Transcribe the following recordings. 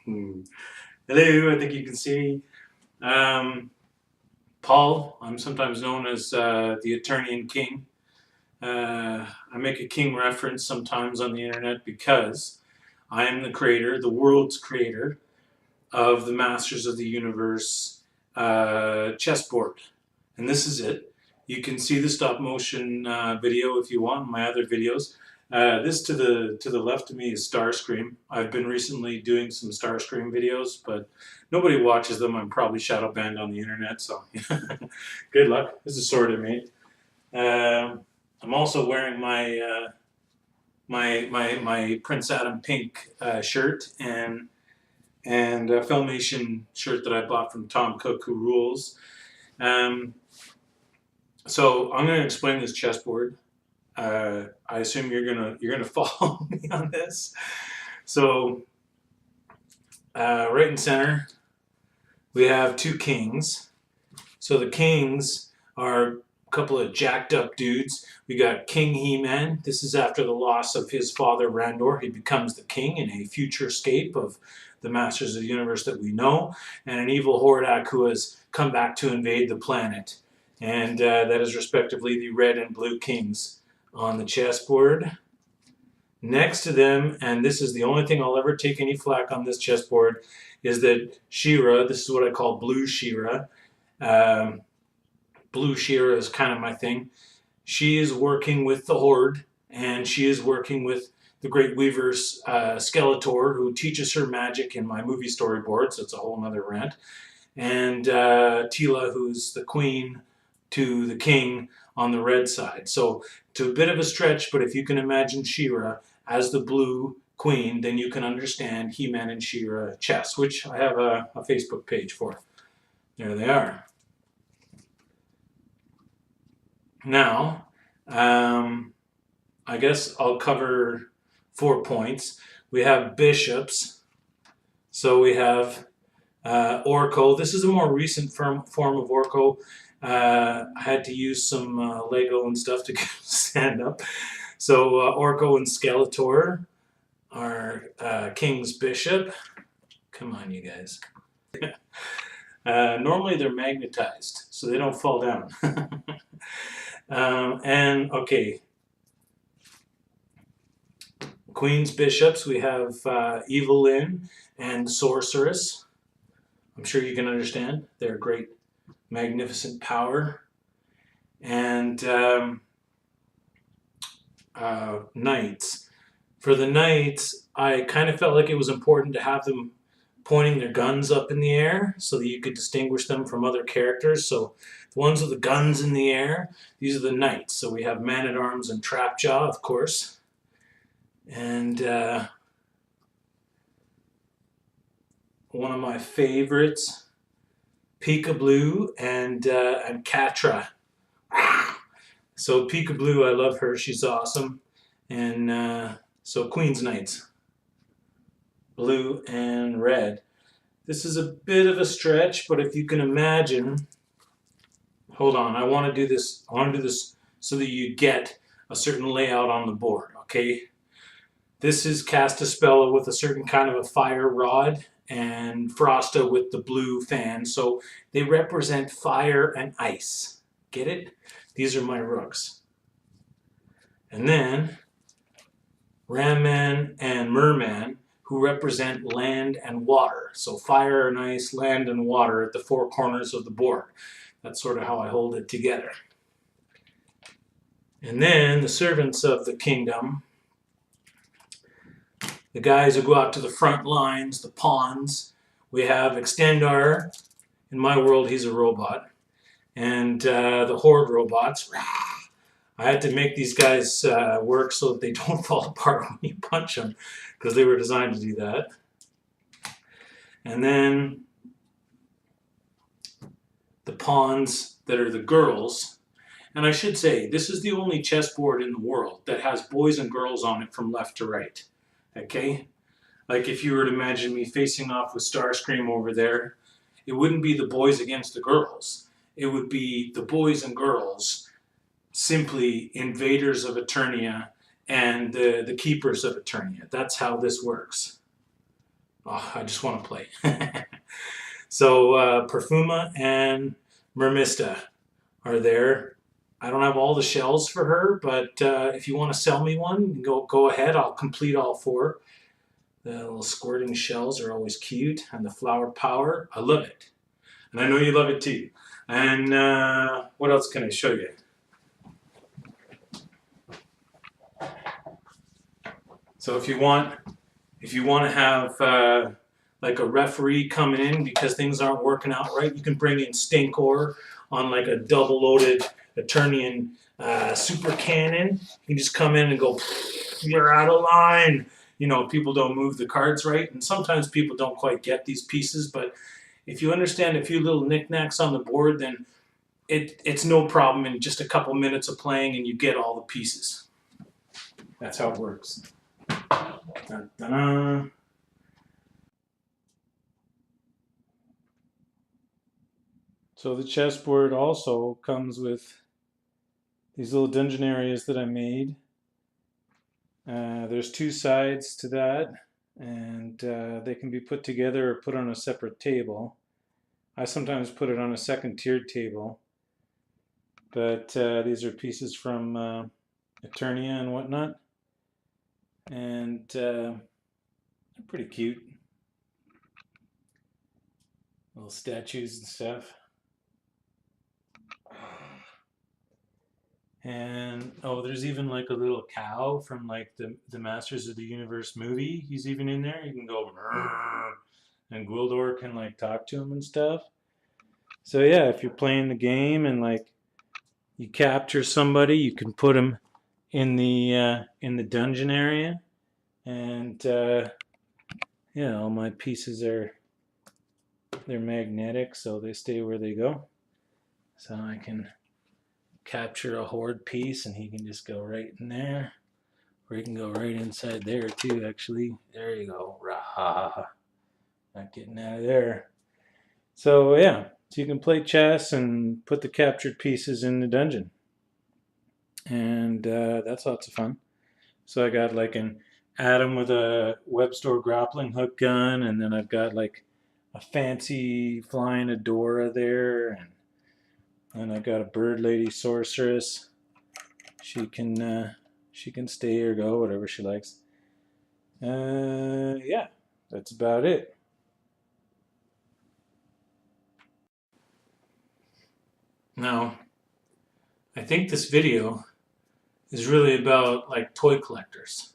Hello, I think you can see me. Paul, I'm sometimes known as the Eternian King. I make a king reference sometimes on the internet because I am the creator, the world's creator, of the Masters of the Universe chessboard. And this is it. You can see the stop motion video if you want, my other videos. This to the left of me is Starscream. I've been recently doing some Starscream videos, but nobody watches them. I'm probably shadow banned on the internet, so good luck. This is sort of me. I'm also wearing my Prince Adam pink shirt and a Filmation shirt that I bought from Tom Cook, who rules. So I'm going to explain this chessboard. I assume you're gonna follow me on this. So right in center, we have two kings. So the kings are a couple of jacked up dudes. We got King He-Man. This is after the loss of his father Randor. He becomes the king in a future scape of the Masters of the Universe that we know, and an evil Hordak who has come back to invade the planet. And that is respectively the red and blue kings on the chessboard. Next to them, and this is the only thing I'll ever take any flack on this chessboard, is that She-Ra, this is what I call blue She-Ra. Blue She-Ra is kind of my thing. She is working with the Horde, and she is working with the Great Weaver's Skeletor, who teaches her magic in my movie storyboards. It's a whole nother rant. And Tila, who's the queen to the king on the red side. So to a bit of a stretch, but if you can imagine She-Ra as the blue queen, then you can understand He-Man and She-Ra chess, which I have a Facebook page for. There they are. Now, I guess I'll cover 4 points. We have bishops. So we have Orko. This is a more recent form of Orko. I had to use some Lego and stuff to stand up. So Orko and Skeletor are King's Bishop. Come on, you guys. Normally they're magnetized, so they don't fall down. And okay, Queen's Bishops, we have Evelyn and Sorceress. I'm sure you can understand. They're great, magnificent power. And knights. For the knights, I kind of felt like it was important to have them pointing their guns up in the air so that you could distinguish them from other characters. So the ones with the guns in the air, these are the knights. So we have Man-at-Arms and Trapjaw, of course. And one of my favorites, Peekaboo and Catra. So Peekaboo, I love her. She's awesome. And so Queen's Knights, blue and red. This is a bit of a stretch, but if you can imagine, hold on, I want to do this so that you get a certain layout on the board, okay? This is Castaspella with a certain kind of a fire rod, and Frosta with the blue fan. So they represent fire and ice. Get it? These are my rooks. And then Ramman and Merman, who represent land and water. So fire and ice, land and water at the 4 corners of the board. That's sort of how I hold it together. And then the servants of the kingdom, the guys who go out to the front lines, the pawns. We have Extendar. In my world, he's a robot. And the Horde robots. I had to make these guys work so that they don't fall apart when you punch them, because they were designed to do that. And then the pawns that are the girls. And I should say, this is the only chessboard in the world that has boys and girls on it from left to right. Okay? Like if you were to imagine me facing off with Starscream over there, it wouldn't be the boys against the girls. It would be the boys and girls, simply invaders of Eternia and the keepers of Eternia. That's how this works. Oh, I just want to play. So Perfuma and Mermista are there. I don't have all the shells for her, but if you want to sell me one, go ahead. I'll complete all 4. The little squirting shells are always cute, and the flower power, I love it. And I know you love it too. And what else can I show you? So if you want to have like a referee coming in because things aren't working out right, you can bring in Stinkor on like a double-loaded Eternian super cannon. You can just come in and go, you're out of line. You know, people don't move the cards right, and sometimes people don't quite get these pieces, but if you understand a few little knickknacks on the board, then it's no problem in just a couple minutes of playing and you get all the pieces. That's how it works. Dun, dun, dun. So the chessboard also comes with these little dungeon areas that I made. There's 2 sides to that, and they can be put together or put on a separate table. I sometimes put it on a second tiered table, but these are pieces from Eternia and whatnot, and they're pretty cute. Little statues and stuff. And oh, there's even like a little cow from like the Masters of the Universe movie. He's even in there. You can go and Gwildor can like talk to him and stuff. So yeah, if you're playing the game and like you capture somebody, you can put them in the dungeon area, and yeah, all my pieces they're magnetic, so they stay where they go. So I can capture a horde piece and he can just go right in there, or he can go right inside there too, actually. There you go. Rah. Not getting out of there. So yeah, so you can play chess and put the captured pieces in the dungeon, and that's lots of fun. So I got like an Atom with a web store grappling hook gun, and then I've got like a fancy flying Adora there, and I've got a bird lady sorceress. She can stay or go, whatever she likes. Yeah, that's about it. Now, I think this video is really about like toy collectors.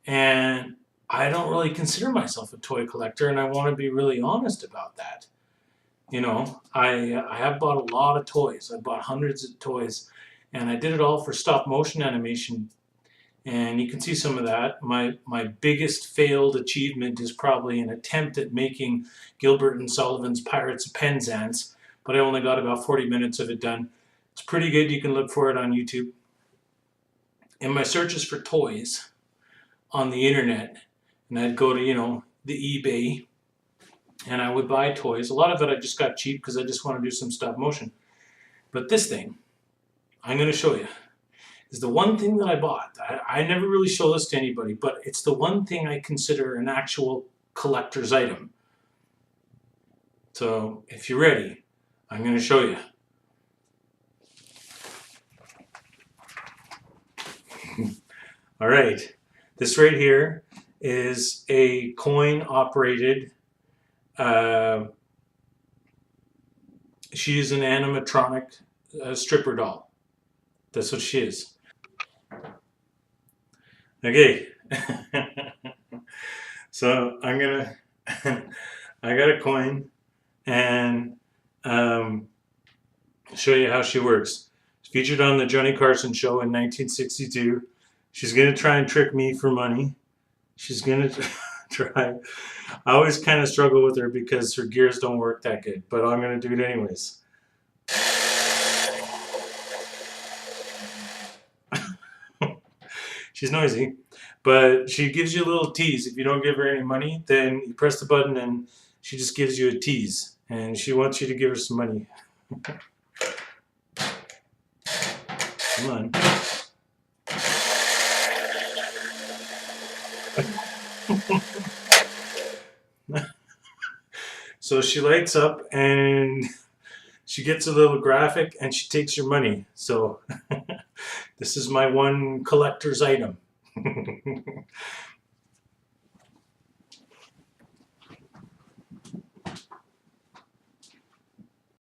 And I don't really consider myself a toy collector, and I want to be really honest about that. You know, I have bought a lot of toys. I bought hundreds of toys, and I did it all for stop motion animation. And you can see some of that. My biggest failed achievement is probably an attempt at making Gilbert and Sullivan's Pirates of Penzance, but I only got about 40 minutes of it done. It's pretty good. You can look for it on YouTube. In my searches for toys on the internet, and I'd go to, you know, the eBay, and I would buy toys. A lot of it I just got cheap because I just want to do some stop motion. But this thing, I'm going to show you, is the one thing that I bought. I never really show this to anybody, but it's the one thing I consider an actual collector's item. So if you're ready, I'm going to show you. All right, this right here is a coin-operated. She is an animatronic stripper doll. That's what she is. Okay. So I'm gonna. I got a coin and show you how she works. It's featured on the Johnny Carson show in 1962. She's gonna try and trick me for money. She's gonna try. I always kind of struggle with her because her gears don't work that good, but I'm gonna do it anyways. She's noisy, but she gives you a little tease. If you don't give her any money, then you press the button and she just gives you a tease, and she wants you to give her some money. Come on. So she lights up and she gets a little graphic and she takes your money. So this is my one collector's item.